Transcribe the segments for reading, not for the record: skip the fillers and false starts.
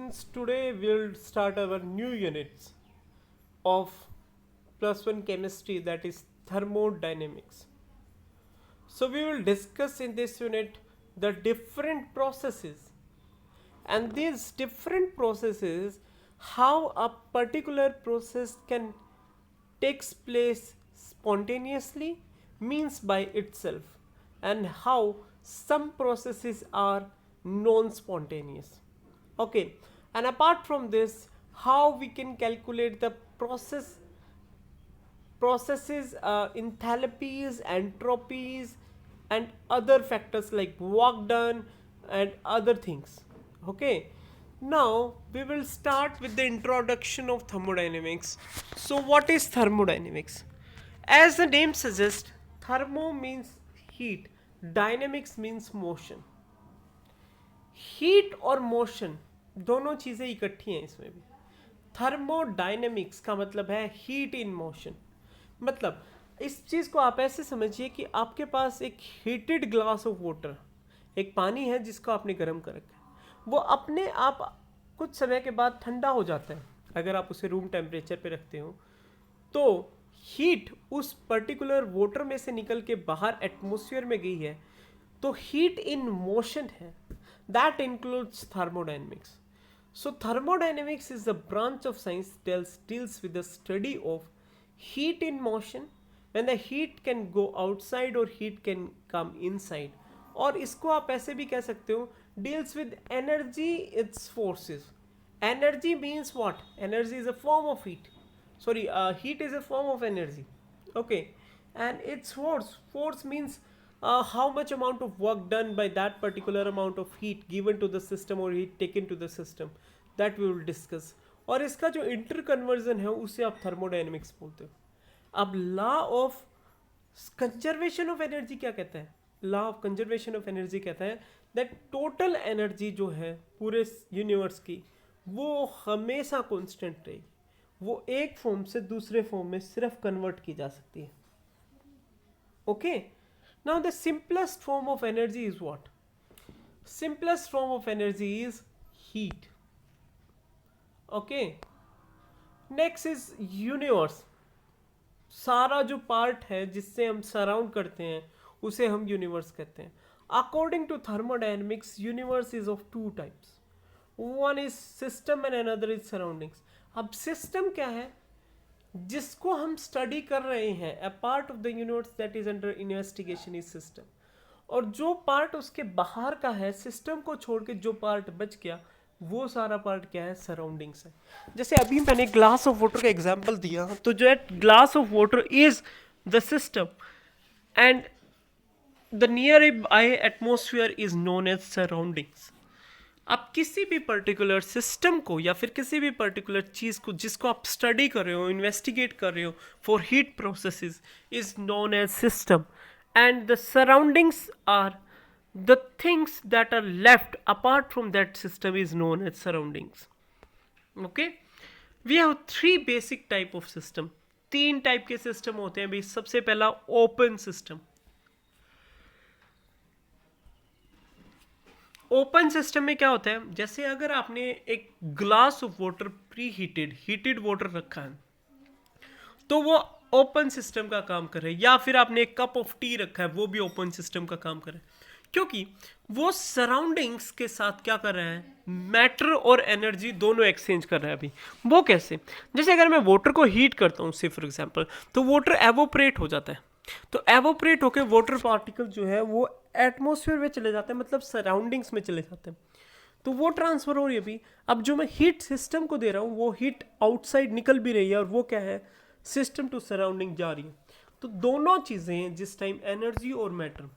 students, today we'll start our new units of plus one chemistry, that is thermodynamics. So we will discuss in this unit the different processes, and these different processes, how a particular process can takes place spontaneously, means by itself, and how some processes are non spontaneous. Okay, and apart from this, how we can calculate the processes, enthalpies, entropies, and other factors like work done and other things. Okay, now we will start with the introduction of thermodynamics. So what is thermodynamics? As the name suggests, thermo means heat, dynamics means motion. Heat और motion दोनों चीजें इकट्ठी हैं इसमें भी. Thermodynamics का मतलब है हीट इन मोशन. मतलब इस चीज को आप ऐसे समझिए कि आपके पास एक हीटेड ग्लास ऑफ वाटर, एक पानी है जिसको आपने गर्म कर रखा है, वो अपने आप कुछ समय के बाद ठंडा हो जाता है. अगर आप उसे रूम टेम्परेचर पे रखते हो तो हीट उस पर्टिकुलर वाटर में से निकल के बाहर एटमोसफियर में गई है, तो हीट इन मोशन है. That includes thermodynamics. So thermodynamics is the branch of science deals with the study of heat in motion, when the heat can go outside or heat can come inside. और इसको आप ऐसे भी कह सकते हो, deals with energy, its forces. Energy means what? Energy is a form of heat. Sorry, heat is a form of energy. Okay, and its force means how much amount of work done by that particular amount of heat given to the system or heat taken to the system, that we will discuss. और इसका जो inter conversion है उसे आप thermodynamics बोलते हो. अब law of conservation of energy क्या कहता है? Law of conservation of energy कहता है दैट टोटल एनर्जी जो है पूरे यूनिवर्स की, वो हमेशा कांस्टेंट रहेगी. वो एक फॉर्म से दूसरे फॉर्म में सिर्फ कन्वर्ट की जा सकती है. Okay, now the simplest form of energy is what? Simplest form of energy is heat. Okay, next is universe. सारा जो पार्ट है जिससे हम सराउंड करते हैं उसे हम यूनिवर्स कहते हैं. According to thermodynamics, universe is of two types. One is system and another is surroundings. अब सिस्टम क्या है? जिसको हम स्टडी कर रहे हैं, a part of the universe that is under investigation is system. और जो पार्ट उसके बाहर का है, सिस्टम को छोड़ के जो पार्ट बच गया, वो सारा पार्ट क्या है? सराउंडिंग्स है. जैसे अभी मैंने ग्लास ऑफ वाटर का एग्जांपल दिया, तो जो glass of water is the system and the nearby atmosphere is known as surroundings. आप किसी भी पर्टिकुलर सिस्टम को या फिर किसी भी पर्टिकुलर चीज़ को जिसको आप स्टडी कर रहे हो, इन्वेस्टिगेट कर रहे हो for heat processes, is known as system, and the surroundings are the things that are left apart from that system is known as surroundings. Okay, we have three basic type of system. तीन type के system होते हैं भाई. सबसे पहला open system. Open system में क्या होता है? जैसे अगर आपने एक glass of water pre heated water रखा है, तो वो ओपन सिस्टम का काम कर रहा है. या फिर आपने एक कप ऑफ टी रखा है, वो भी ओपन सिस्टम का काम कर रहा है, क्योंकि वो सराउंडिंग्स के साथ क्या कर रहा है? मैटर और एनर्जी दोनों एक्सचेंज कर रहा है. अभी वो कैसे? जैसे अगर मैं वाटर को हीट करता हूँ से फॉर एग्जांपल, तो वाटर एवोपरेट हो जाता है. तो एवोपरेट होकर वाटर पार्टिकल जो है वो एटमोसफियर में चले जाते हैं, मतलब सराउंडिंग्स में चले जाते हैं. तो वो ट्रांसफर हो रही है अभी. अब जो मैं हीट सिस्टम को दे रहा हूँ, वो हीट आउटसाइड निकल भी रही है, और वो क्या है? सिस्टम टू सराउंडिंग जा रही है. तो दोनों चीज़ें जिस टाइम एनर्जी और मैटर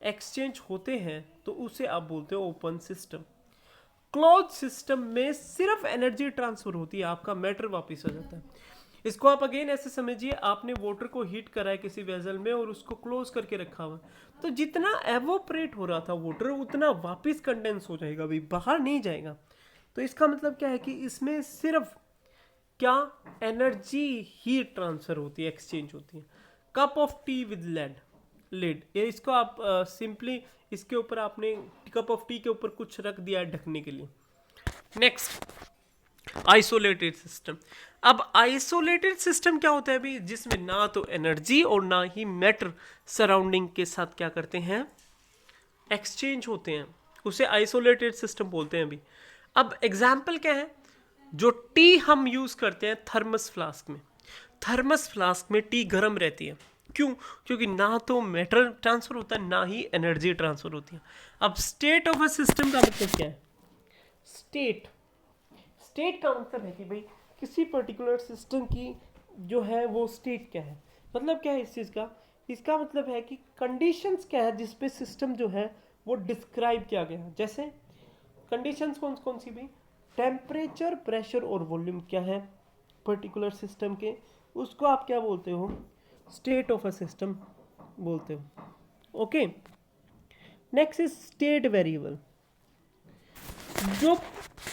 एक्सचेंज होते हैं, तो उसे आप बोलते हो ओपन सिस्टम. क्लोज सिस्टम में सिर्फ एनर्जी ट्रांसफर होती है, आपका मैटर वापस आ जाता है. इसको आप अगेन ऐसे समझिए, आपने वाटर को हीट करा है किसी वेसल में और उसको क्लोज करके रखा हुआ, तो जितना एवोपरेट हो रहा था वाटर, उतना वापस कंडेंस हो जाएगा भाई, बाहर नहीं जाएगा. तो इसका मतलब क्या है कि इसमें सिर्फ क्या? एनर्जी हीट ट्रांसफर होती है, एक्सचेंज होती है. Cup of tea with lid, ये इसको आप सिंपली इसके ऊपर आपने कप ऑफ टी के ऊपर कुछ रख दिया है ढकने के लिए, नेक्स्ट, आइसोलेटेड सिस्टम। अब आइसोलेटेड सिस्टम क्या होता है अभी, जिसमें ना तो एनर्जी और ना ही मैटर सराउंडिंग के साथ क्या करते हैं, एक्सचेंज होते हैं, उसे आइसोलेटेड सिस्टम बोलते हैं अभी। अब एग्जाम्पल क्या है, जो टी हम यूज करते हैं थर्मस फ्लास्क में, थर्मस फ्लास्क में टी गर्म रहती है, क्यों, क्योंकि ना तो मैटर ट्रांसफर होता है ना ही एनर्जी ट्रांसफर होती है। अब स्टेट ऑफ अ सिस्टम का मतलब क्या है, स्टेट, स्टेट का मतलब है कि भाई किसी पर्टिकुलर सिस्टम की जो है वो स्टेट क्या है, मतलब क्या है इस चीज़ का, इसका मतलब है कि कंडीशंस क्या है जिस पे सिस्टम जो है वो डिस्क्राइब किया गया है। जैसे कंडीशंस कौन कौन सी भी, टेम्परेचर, प्रेशर और वॉल्यूम क्या है पर्टिकुलर सिस्टम के, उसको आप क्या बोलते हो, स्टेट ऑफ अ सिस्टम बोलते हो। Okay, next is state variable. जो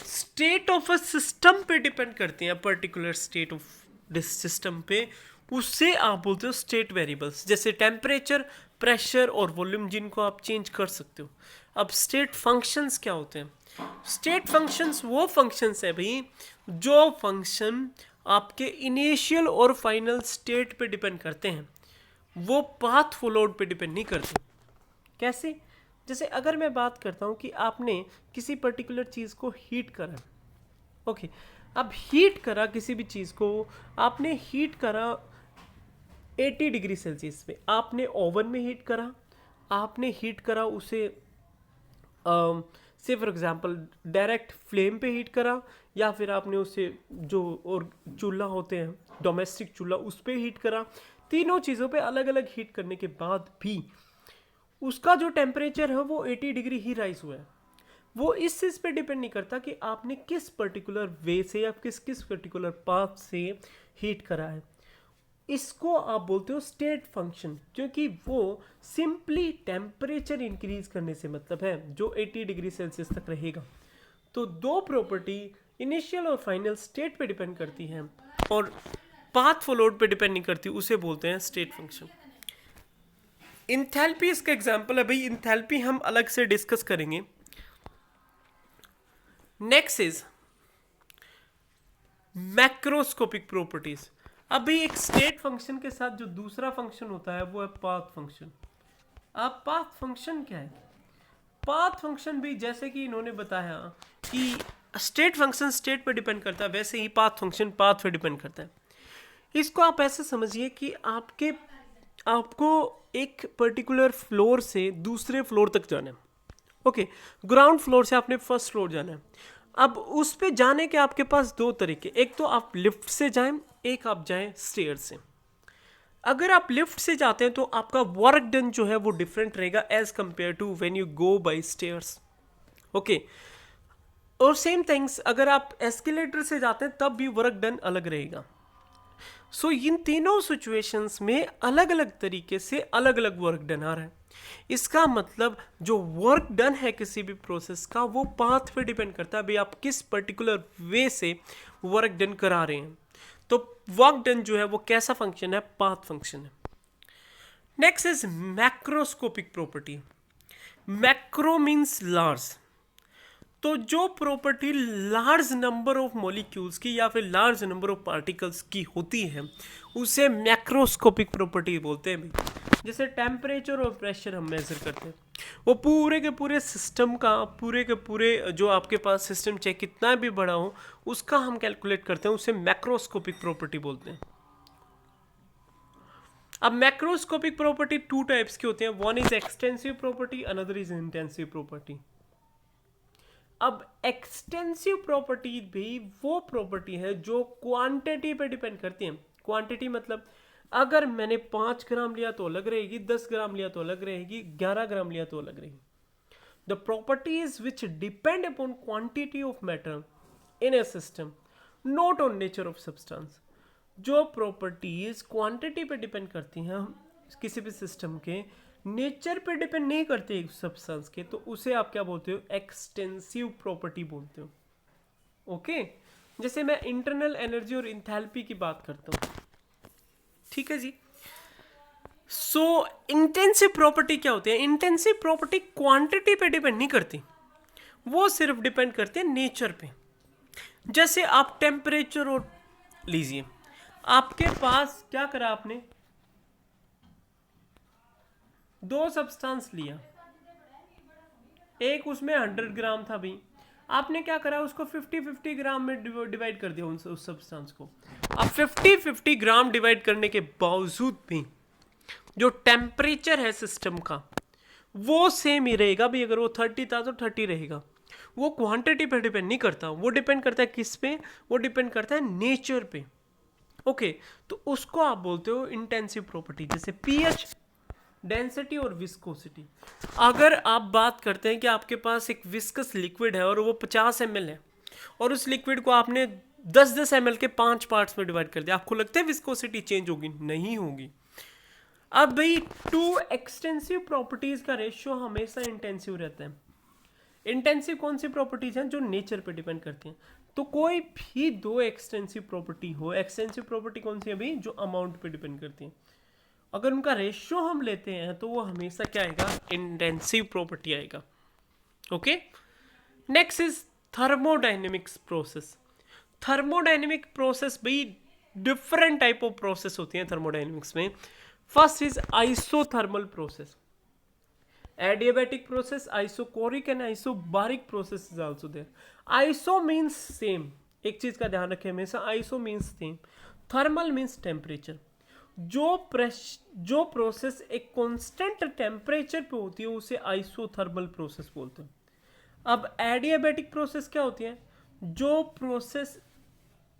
स्टेट ऑफ अ सिस्टम पे डिपेंड करते हैं, particular state of this system पे, उससे आप बोलते हो स्टेट वेरिएबल्स। जैसे टेम्परेचर, प्रेशर और वॉल्यूम, जिनको आप चेंज कर सकते हो। अब स्टेट फंक्शंस क्या होते हैं, स्टेट फंक्शंस वो फंक्शंस है भाई जो फंक्शन आपके इनिशियल और फाइनल स्टेट पे डिपेंड करते हैं, वो पाथ फॉलोड पे डिपेंड नहीं करते। कैसे, जैसे अगर मैं बात करता हूँ कि आपने किसी पर्टिकुलर चीज़ को हीट करा, ओके, अब हीट करा किसी भी चीज़ को, आपने हीट करा 80 डिग्री सेल्सियस पे, आपने ओवन में हीट करा, आपने हीट करा उसे से फॉर एग्जांपल डायरेक्ट फ्लेम पे हीट करा, या फिर आपने उसे जो और चूल्हा होते हैं डोमेस्टिक चूल्हा उस पे हीट करा। तीनों चीज़ों पे अलग अलग हीट करने के बाद भी उसका जो टेम्परेचर है वो 80 डिग्री ही राइज हुआ है। वो इस चीज़ पे डिपेंड नहीं करता कि आपने किस पर्टिकुलर वे से या किस किस पर्टिकुलर पाथ से हीट करा है। इसको आप बोलते हो स्टेट फंक्शन, क्योंकि वो सिंपली टेम्परेचर इंक्रीज करने से मतलब है जो 80 डिग्री सेल्सियस तक रहेगा। तो दो प्रॉपर्टी इनिशियल और फाइनल स्टेट पे डिपेंड करती हैं और पाथ फॉलोड पे डिपेंड नहीं करती, उसे बोलते हैं स्टेट फंक्शन। इंथैल्पी इसका एग्जांपल है भाई, इंथैल्पी हम अलग से डिस्कस करेंगे। Next is macroscopic properties. अभी एक स्टेट फंक्शन के साथ जो दूसरा फंक्शन होता है वो है पाथ फंक्शन। अब पाथ फंक्शन क्या है, पाथ फंक्शन भी जैसे कि इन्होंने बताया कि स्टेट फंक्शन स्टेट पे डिपेंड करता है, वैसे ही पाथ फंक्शन पाथ पे डिपेंड करता है। इसको आप ऐसे समझिए कि आपको एक पर्टिकुलर फ्लोर से दूसरे फ्लोर तक जाना है, ओके, ग्राउंड फ्लोर से आपने फर्स्ट फ्लोर जाना है। अब उस पे जाने के आपके पास दो तरीके, एक तो आप लिफ्ट से जाएं, एक आप जाएं स्टेयर से। अगर आप लिफ्ट से जाते हैं तो आपका वर्क डन जो है वो डिफरेंट रहेगा as compare to when you go by stairs, okay. और सेम थिंग्स अगर आप एस्केलेटर से जाते हैं तब भी वर्क डन अलग रहेगा। सो इन तीनों सिचुएशंस में अलग अलग तरीके से अलग अलग वर्क डन आ रहा है। इसका मतलब जो वर्क डन है किसी भी प्रोसेस का वो पाथ पे डिपेंड करता है, भाई आप किस पर्टिकुलर वे से वर्क डन करा रहे हैं। तो वर्क डन जो है वो कैसा फंक्शन है, पाथ फंक्शन है। Next is macroscopic property. Macro means large, तो जो property large number of molecules की या फिर लार्ज नंबर ऑफ पार्टिकल्स की होती है उसे मैक्रोस्कोपिक प्रॉपर्टी बोलते हैं भाई। जैसे टेम्परेचर और प्रेशर हम मेजर करते हैं, वो पूरे के पूरे सिस्टम का, पूरे के पूरे जो आपके पास सिस्टम चाहे कितना भी बड़ा हो उसका हम कैलकुलेट करते हैं, उसे मैक्रोस्कोपिक प्रॉपर्टी बोलते हैं। अब मैक्रोस्कोपिक प्रॉपर्टी टू टाइप्स की होती हैं, one is extensive property, another is intensive property. अब एक्सटेंसिव प्रॉपर्टी भी वो प्रॉपर्टी है जो क्वांटिटी पे डिपेंड करती है। क्वांटिटी मतलब अगर मैंने 5 ग्राम लिया तो अलग रहेगी, 10 ग्राम लिया तो अलग रहेगी, 11 ग्राम लिया तो अलग रहेगी। The properties which depend upon quantity of matter in A system not on nature of substance. जो प्रॉपर्टीज क्वांटिटी पे डिपेंड करती हैं किसी भी सिस्टम के, नेचर पे डिपेंड नहीं करते एक सब्सटेंस के, तो उसे आप क्या बोलते हो, एक्सटेंसिव प्रॉपर्टी बोलते हो, ओके। जैसे मैं इंटरनल एनर्जी और इंथैल्पी की बात करता हूँ, ठीक है जी। सो इंटेंसिव प्रॉपर्टी क्या होती है, इंटेंसिव प्रॉपर्टी क्वांटिटी पे डिपेंड नहीं करती, वो सिर्फ डिपेंड करती है नेचर पे। जैसे आप टेम्परेचर और लीजिए, आपके पास क्या करा आपने, दो सब्सटेंस लिया, एक उसमें 100 ग्राम था भाई, आपने क्या करा उसको 50-50 ग्राम में डिवाइड कर दिया उस सब्सटेंस को। अब 50-50 ग्राम डिवाइड करने के बावजूद भी जो टेम्परेचर है सिस्टम का वो सेम ही रहेगा भाई। अगर वो 30 था तो 30 रहेगा। वो क्वांटिटी पे डिपेंड नहीं करता, वो डिपेंड करता है किस पे, वो डिपेंड करता है नेचर पे। ओके, तो उसको आप बोलते हो इंटेंसिव प्रॉपर्टी, जैसे पीएच, डेंसिटी और विस्कोसिटी। अगर आप बात करते हैं कि आपके पास एक विस्कस लिक्विड है और वो 50 ml है, और उस लिक्विड को आपने 10-10 ml के 5 पार्ट्स में डिवाइड कर दिया, आपको लगता है विस्कोसिटी चेंज होगी? नहीं होगी। अब भाई टू एक्सटेंसिव प्रॉपर्टीज का रेशियो हमेशा इंटेंसिव रहता है। इंटेंसिव कौन सी प्रॉपर्टीज हैं? जो नेचर पे डिपेंड करती हैं। तो कोई भी दो एक्सटेंसिव प्रॉपर्टी हो, एक्सटेंसिव प्रॉपर्टी कौन सी है भाई? जो अमाउंट पे डिपेंड करती हैं। अगर उनका रेशियो हम लेते हैं तो वो हमेशा क्या आएगा? इंटेंसिव प्रॉपर्टी आएगा। Okay, next is thermodynamics process. Thermodynamic process भाई डिफरेंट टाइप ऑफ प्रोसेस होती हैं थर्मोडाइनेमिक्स में। First is isothermal process, adiabatic process, isochoric and isobaric process is also there. Iso means same, एक चीज का ध्यान रखें हमेशा, iso means same, thermal means temperature। जो प्रोसेस एक कांस्टेंट टेम्परेचर पे होती है उसे आइसोथर्मल प्रोसेस बोलते हैं। अब एडियाबैटिक प्रोसेस क्या होती है? जो प्रोसेस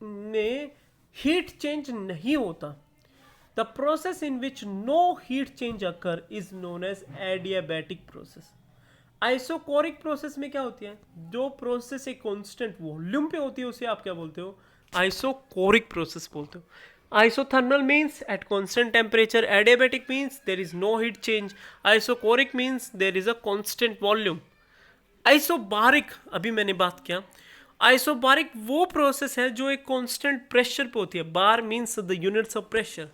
में हीट चेंज नहीं होता, the process in which no heat change occur is known as adiabatic process। Isochoric process में क्या होती है? जो प्रोसेस एक कांस्टेंट वॉल्यूम पे होती है उसे आप क्या बोलते हो? आइसोकोरिक प्रोसेस बोलते हो। Isothermal means at constant temperature, adiabatic means there is no heat change, isochoric means there is a constant volume. Isobaric अभी मैंने बात किया, आइसोबारिक वो प्रोसेस है जो एक कांस्टेंट प्रेशर पे होती है। बार means the units of pressure.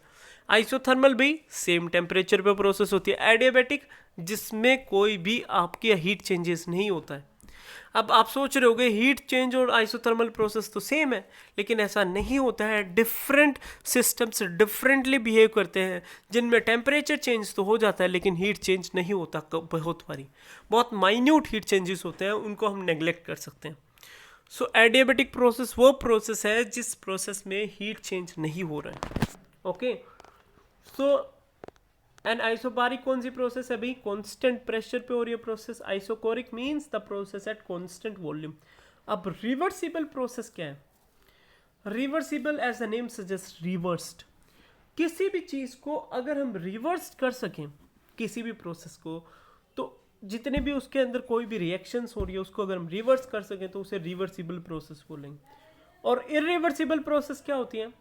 Isothermal भी सेम टेम्परेचर पे प्रोसेस होती है। एडियाबैटिक जिसमें कोई भी आपके हीट चेंजेस नहीं होता है। अब आप सोच रहे होगे हीट चेंज और आइसोथर्मल प्रोसेस तो सेम है, लेकिन ऐसा नहीं होता है। डिफरेंट सिस्टम्स डिफरेंटली बिहेव करते हैं, जिनमें टेम्परेचर चेंज तो हो जाता है लेकिन हीट चेंज नहीं होता। बहुत बारी बहुत माइन्यूट हीट चेंजेस होते हैं, उनको हम नेग्लेक्ट कर सकते हैं। सो एडियाबैटिक प्रोसेस वो प्रोसेस है जिस प्रोसेस में हीट चेंज नहीं हो रहा है। ओके, सो एंड आइसोबारिक कौन सी प्रोसेस है भाई? कांस्टेंट प्रेशर पे हो रही है process. Isochoric means the process at constant volume. अब रिवर्सिबल प्रोसेस क्या है? Reversible as the name suggest, reversed. किसी भी चीज को अगर हम रिवर्स कर सकें, किसी भी प्रोसेस को, तो जितने भी उसके अंदर कोई भी रिएक्शंस हो रही है उसको अगर हम रिवर्स कर सकें तो उसे रिवर्सिबल प्रोसेस बोलेंगे। और इरिवर्सिबल प्रोसेस क्या होती है?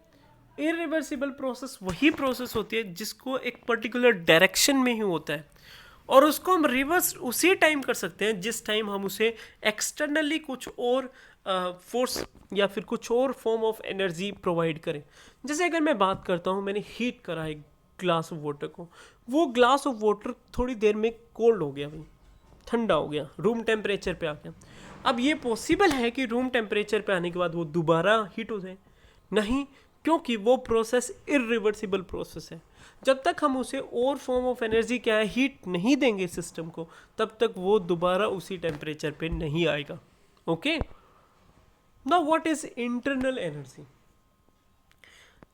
इरिवर्सिबल प्रोसेस वही प्रोसेस होती है जिसको एक पर्टिकुलर डायरेक्शन में ही होता है, और उसको हम रिवर्स उसी टाइम कर सकते हैं जिस टाइम हम उसे एक्सटर्नली कुछ और फोर्स या फिर कुछ और फॉर्म ऑफ एनर्जी प्रोवाइड करें। जैसे अगर मैं बात करता हूँ, मैंने हीट करा एक ग्लास ऑफ वाटर को, वो ग्लास ऑफ वाटर थोड़ी देर में कोल्ड हो गया भाई, ठंडा हो गया, रूम टेम्परेचर पे आ गया। अब ये पॉसिबल है कि रूम टेम्परेचर पे आने के बाद वो दोबारा हीट हो जाए? नहीं, क्योंकि वो प्रोसेस इरिवर्सिबल प्रोसेस है। जब तक हम उसे और फॉर्म ऑफ एनर्जी क्या है, हीट नहीं देंगे सिस्टम को, तब तक वो दोबारा उसी टेम्परेचर पे नहीं आएगा। Okay, now what is internal energy?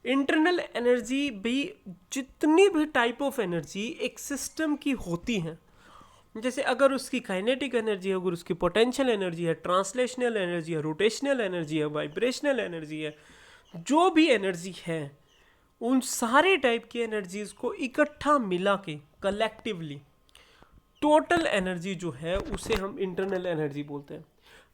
Internal energy भी जितनी भी टाइप ऑफ एनर्जी एक सिस्टम की होती हैं, जैसे अगर उसकी काइनेटिक एनर्जी है, अगर उसकी पोटेंशियल एनर्जी है, ट्रांसलेशनल एनर्जी है, रोटेशनल एनर्जी है, वाइब्रेशनल एनर्जी है, जो भी एनर्जी है, उन सारे टाइप की एनर्जीज को इकट्ठा मिला के कलेक्टिवली टोटल एनर्जी जो है उसे हम इंटरनल एनर्जी बोलते हैं।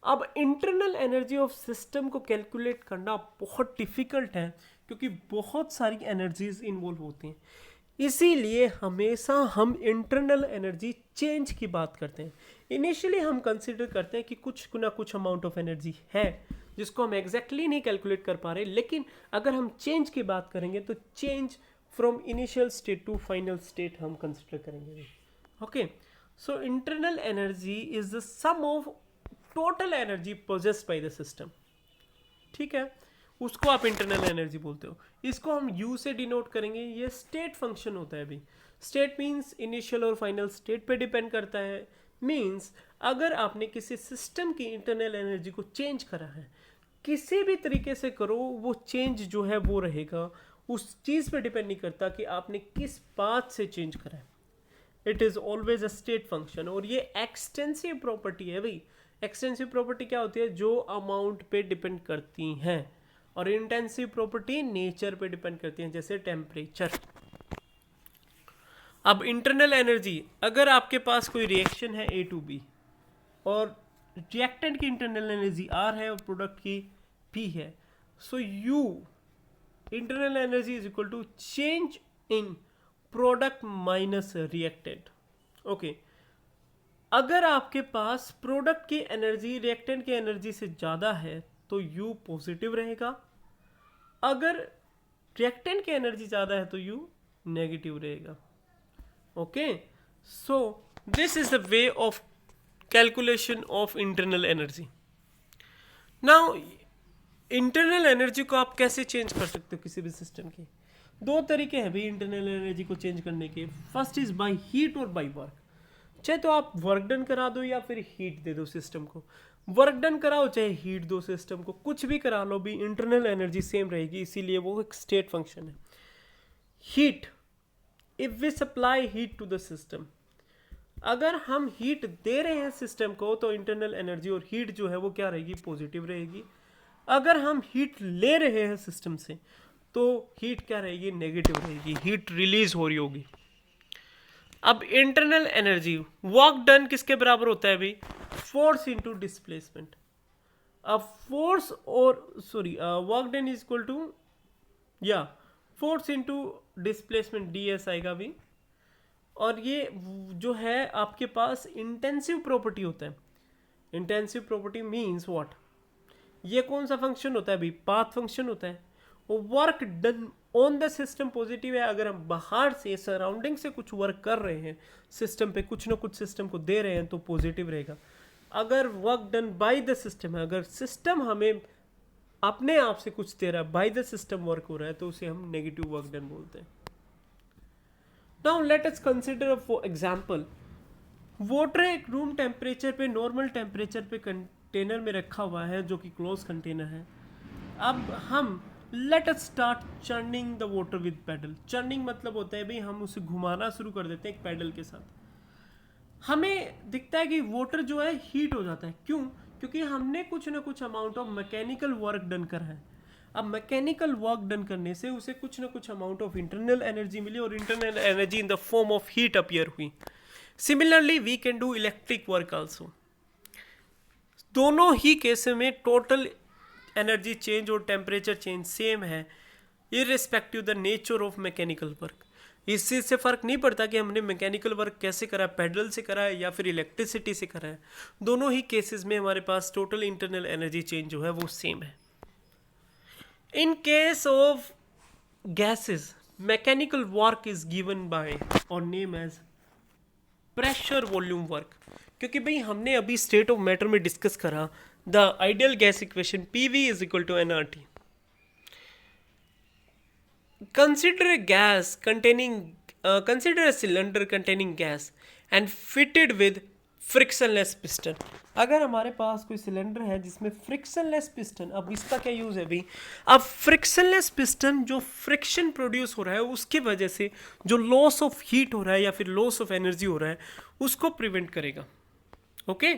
अब इंटरनल एनर्जी ऑफ सिस्टम को कैलकुलेट करना बहुत डिफिकल्ट है क्योंकि बहुत सारी एनर्जीज इन्वॉल्व होती हैं। इसीलिए हमेशा हम इंटरनल एनर्जी चेंज की बात करते हैं। इनिशियली हम कंसिडर करते हैं कि कुछ ना कुछ अमाउंट ऑफ एनर्जी है जिसको हम एग्जैक्टली नहीं कैलकुलेट कर पा रहे, लेकिन अगर हम चेंज की बात करेंगे तो change from initial state to final state हम कंसिडर करेंगे। Okay, so internal energy is the sum of total energy possessed by the system. ठीक है, उसको आप इंटरनल एनर्जी बोलते हो। इसको हम यू से डिनोट करेंगे, ये स्टेट फंक्शन होता है अभी। स्टेट मीन्स इनिशियल और फाइनल स्टेट पे डिपेंड करता है। मीन्स अगर आपने किसी सिस्टम की इंटरनल एनर्जी को चेंज करा है, किसी भी तरीके से करो, वो चेंज जो है वो रहेगा, उस चीज़ पे डिपेंड नहीं करता कि आपने किस पाथ से चेंज करा है। It is always a state function. और ये एक्सटेंसिव प्रॉपर्टी है भाई। एक्सटेंसिव प्रॉपर्टी क्या होती है? जो अमाउंट पे डिपेंड करती हैं, और इंटेंसिव प्रॉपर्टी नेचर पे डिपेंड करती हैं, जैसे टेम्परेचर। अब इंटरनल एनर्जी, अगर आपके पास कोई रिएक्शन है ए टू बी, और रिएक्टेंट की इंटरनल एनर्जी आर है और प्रोडक्ट की पी है, so U internal energy is equal to change in product minus reactant. Okay, अगर आपके पास प्रोडक्ट की एनर्जी रिएक्टेंट की एनर्जी से ज़्यादा है तो यू पॉजिटिव रहेगा, अगर रिएक्टेंट की एनर्जी ज़्यादा है तो यू नेगेटिव रहेगा। Okay, so this is the way of calculation of internal energy. Now internal energy को आप कैसे चेंज कर सकते हो किसी भी सिस्टम की? दो तरीके हैं भाई इंटरनल एनर्जी को चेंज करने के। फर्स्ट इज बाय हीट और बाय वर्क। चाहे तो आप वर्क डन करा दो या फिर हीट दे दो सिस्टम को। वर्क डन कराओ चाहे हीट दो सिस्टम को, कुछ भी करा लो भी इंटरनल एनर्जी सेम रहेगी, इसीलिए वो एक स्टेट फंक्शन है। Heat, if we supply heat to the system, अगर हम हीट दे रहे हैं सिस्टम को तो इंटरनल एनर्जी और हीट जो है वो क्या रहेगी? पॉजिटिव रहेगी। अगर हम हीट ले रहे हैं सिस्टम से तो हीट क्या रहेगी? नेगेटिव रहेगी, हीट रिलीज हो रही होगी। अब इंटरनल एनर्जी, वर्क डन किसके बराबर होता है भाई? Force into displacement. अब फोर्स और work done is equal to या फोर्स इनटू डिस्प्लेसमेंट ds आएगा भी। और ये जो है आपके पास इंटेंसिव प्रॉपर्टी होता है। Intensive property means what? ये कौन सा फंक्शन होता है भाई? पाथ फंक्शन होता है। Work done on the system positive है। अगर हम बाहर से सराउंडिंग से कुछ वर्क कर रहे हैं सिस्टम पे, कुछ ना कुछ सिस्टम को दे रहे हैं तो पॉजिटिव रहेगा। अगर work done by the system है, अगर सिस्टम हमें अपने आप से कुछ दे रहा है, बाय द सिस्टम वर्क हो रहा है, तो उसे हम नेगेटिव वर्क डन बोलते हैं। Now let us consider for example, water एक रूम टेम्परेचर पे, नॉर्मल टेम्परेचर पे कंटेनर में रखा हुआ है जो कि क्लोज कंटेनर है। अब हम let us start churning the water with paddle. Churning मतलब होता है भाई हम उसे घुमाना शुरू कर देते हैं एक पैडल के साथ। हमें दिखता है कि वाटर जो है हीट हो जाता है। क्यों? क्योंकि हमने कुछ ना कुछ amount of mechanical work done करा है। अब मैकेनिकल वर्क डन करने से उसे कुछ ना कुछ अमाउंट ऑफ इंटरनल एनर्जी मिली और internal energy in the form of heat appear हुई। Similarly we can do electric work also. दोनों ही केस में टोटल एनर्जी चेंज और टेम्परेचर चेंज सेम है, irrespective the nature of mechanical work. इस चीज़ से फ़र्क नहीं पड़ता कि हमने मैकेनिकल वर्क कैसे करा है, पेडल से करा है या फिर इलेक्ट्रिसिटी से करा है। दोनों ही केसेस में हमारे पास टोटल इंटरनल एनर्जी चेंज जो है वो सेम है। In case of gases, mechanical work is given by or name as pressure volume work. क्योंकि भाई हमने अभी स्टेट ऑफ मैटर में डिस्कस करा the ideal gas equation PV is equal to nRT. Consider a cylinder containing gas and fitted with frictionless piston. अगर हमारे पास कोई cylinder है जिसमें फ्रिक्शनलेस पिस्टन, अब इसका क्या यूज़ है भाई? अब फ्रिक्शनलेस पिस्टन जो फ्रिक्शन प्रोड्यूस हो रहा है उसकी वजह से जो लॉस ऑफ हीट हो रहा है या फिर लॉस ऑफ एनर्जी हो रहा है उसको प्रिवेंट करेगा। Okay,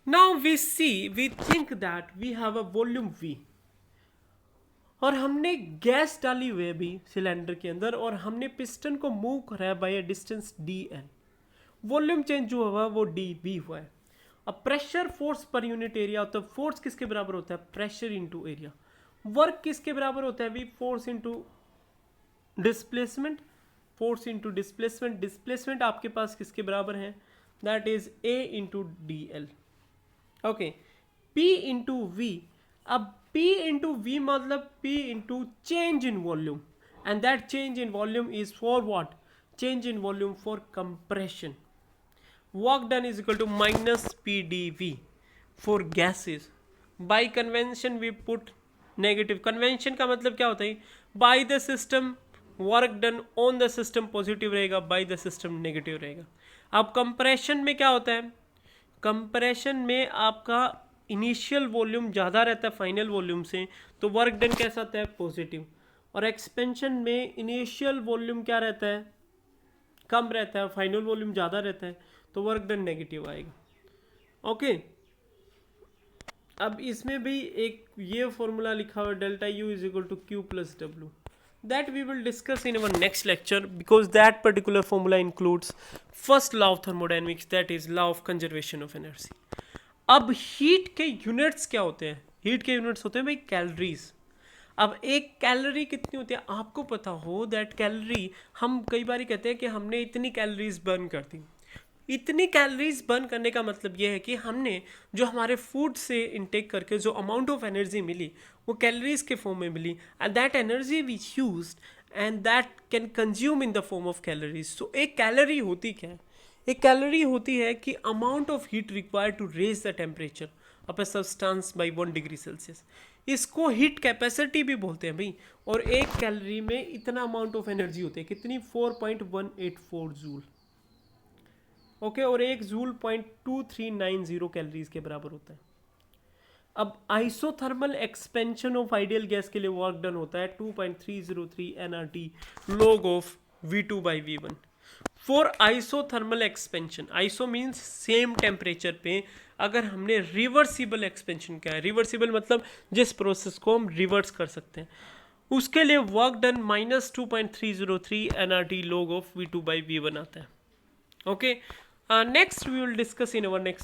now we think that we have a volume V और हमने गैस डाली हुई है भी सिलेंडर के अंदर और हमने पिस्टन को मूव करा है by a distance dl। Volume change जो हुआ वो dV हुआ है। अब pressure force per unit area, तो फोर्स किसके बराबर होता है? Pressure into area. वर्क किसके बराबर होता है भी? Force into displacement. Force into displacement, displacement आपके पास किसके बराबर है? That is A into DL। Okay, P into V। अब P इंटू V मतलब P into change in volume, and that change in volume is for what? Change in volume for compression. Work done is equal to minus PdV for gases. By convention we put negative. Convention का मतलब क्या होता है, bye the system work done on the system positive रहेगा, bye the system negative रहेगा। अब compression में क्या होता है, कंप्रेशन में आपका इनिशियल वॉल्यूम ज़्यादा रहता है फाइनल वॉल्यूम से, तो वर्क डन कैसा आता है, पॉजिटिव। और एक्सपेंशन में इनिशियल वॉल्यूम क्या रहता है, कम रहता है, फाइनल वॉल्यूम ज़्यादा रहता है, तो वर्क डन नेगेटिव आएगा। ओके, अब इसमें भी एक ये फॉर्मूला लिखा हुआ है, delta U is equal to Q plus W, that we will discuss in our next lecture, because that particular formula includes first law of thermodynamics, that is law of conservation of energy। अब heat के units क्या होते हैं, heat के units होते हैं भाई calories. अब एक कैलोरी कितनी होती है आपको पता हो, दैट कैलोरी हम कई बार कहते हैं कि हमने इतनी कैलोरीज बर्न कर दी। इतनी कैलोरीज बर्न करने का मतलब ये है कि हमने जो हमारे फूड से इनटेक करके जो अमाउंट ऑफ एनर्जी मिली वो कैलोरीज के फॉर्म में मिली, and that energy we used and that can consume in the form of calories. So एक कैलोरी होती क्या है, एक कैलोरी होती है कि amount of heat required to raise the temperature of a substance by 1 degree Celsius. इसको heat capacity भी बोलते हैं भाई। और एक कैलोरी में इतना अमाउंट ऑफ एनर्जी होती है, कितनी, 4.184 जूल। ओके, और एक जूल 0.2390 कैलोरीज के बराबर होता है। अब isothermal expansion of ideal gas के लिए वर्क डन होता है 2.303 nRT log of V2/V1 for isothermal expansion. Iso means same temperature पे अगर हमने रिवर्सिबल एक्सपेंशन किया है, रिवर्सिबल मतलब जिस प्रोसेस को हम रिवर्स कर सकते हैं, उसके लिए work done -2.303 nRT log of V2/V1 आता है। Okay, next we will discuss in our next